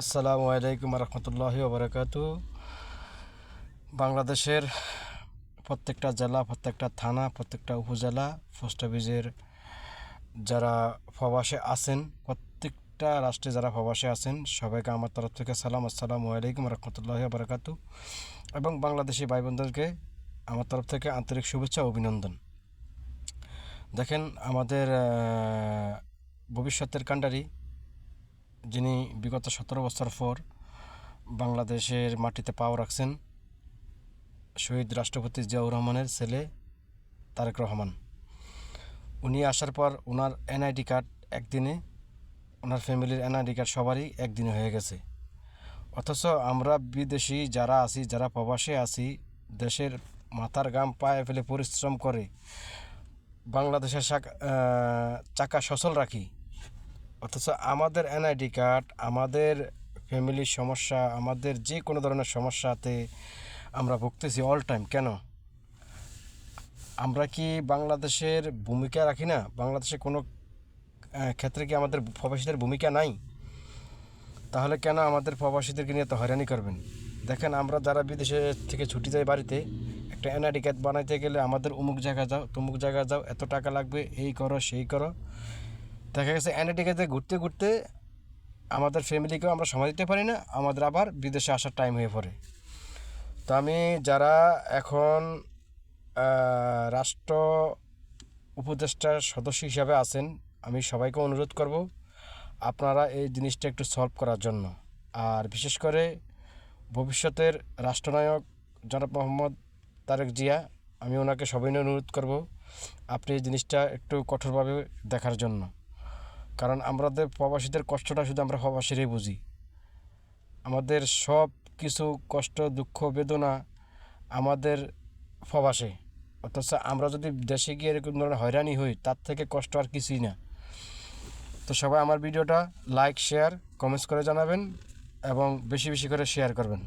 আসসালামু আলাইকুম রহমতুল্লাহি ওবরাকাতু। বাংলাদেশের প্রত্যেকটা জেলা, প্রত্যেকটা থানা, প্রত্যেকটা উপজেলা, পোস্ট অফিসের যারা প্রবাসে আছেন, প্রত্যেকটা রাষ্ট্রে যারা প্রবাসে আছেন, সবাইকে আমার তরফ থেকে সালাম। আসসালামু আলাইকুম রহমতুল্লাহি ওবরাকাতু। এবং বাংলাদেশি ভাই বোনদেরকে আমার তরফ থেকে আন্তরিক শুভেচ্ছা ও অভিনন্দন। দেখেন, আমাদের ভবিষ্যতের কাণ্ডারি, যিনি বিগত 17 বছর পর বাংলাদেশের মাটিতে পাও রাখছেন, শহীদ রাষ্ট্রপতি জিয়াউর রহমানের ছেলে তারেক রহমান। উনি আসার পর ওনার এনআইডি কার্ড একদিনে, ওনার ফ্যামিলির এনআইডি কার্ড সবারই একদিনে হয়ে গেছে। অথচ আমরা বিদেশি যারা আছি, যারা প্রবাসে আছি, দেশের মাথার ঘাম পায়ে ফেলে পরিশ্রম করে বাংলাদেশের চাকা সচল রাখি, অথচ আমাদের এনআইডি কার্ড, আমাদের ফ্যামিলির সমস্যা, আমাদের যে কোনো ধরনের সমস্যাতে আমরা ভুগতেছি অল টাইম। কেন? আমরা কি বাংলাদেশের ভূমিকা রাখি না? বাংলাদেশে কোনো ক্ষেত্রে কি আমাদের প্রবাসীদের ভূমিকা নাই? তাহলে কেন আমাদের প্রবাসীদেরকে নিয়ে এত হয়রানি করবেন? দেখেন, আমরা যারা বিদেশে থেকে ছুটি যাই বাড়িতে, একটা এনআইডি কার্ড বানাইতে গেলে আমাদের অমুক জায়গায় যাও, তমুক জায়গায় যাও, এত টাকা লাগবে, এই করো সেই করো। দেখা গেছে এনআইডি কার্ডে ঘুরতে ঘুরতে আমাদের ফ্যামিলিকেও আমরা সময় দিতে পারি না, আমাদের আবার বিদেশে আসার টাইম হয়ে পড়ে। তো আমি যারা এখন রাষ্ট্র উপদেষ্টার সদস্য হিসাবে আছেন, আমি সবাইকে অনুরোধ করব আপনারা এই জিনিসটা একটু সলভ করার জন্য। আর বিশেষ করে ভবিষ্যতের রাষ্ট্রনায়ক জনাব মোহাম্মদ তারেক জিয়া, আমি ওনাকে সবাই অনুরোধ করব আপনি এই জিনিসটা একটু কঠোরভাবে দেখার জন্য। কারণ আমাদের প্রবাসীদের কষ্টটা শুধু আমরা প্রবাসীরাই বুঝি। আমাদের সব কিছু কষ্ট, দুঃখ, বেদনা আমাদের প্রবাসে। অথচ আমরা যদি দেশে গিয়ে এরকম ধরনের হয়রানি হই, তার থেকে কষ্ট আর কিছুই না। তো সবাই আমার ভিডিওটা লাইক, শেয়ার, কমেন্টস করে জানাবেন এবং বেশি বেশি করে শেয়ার করবেন।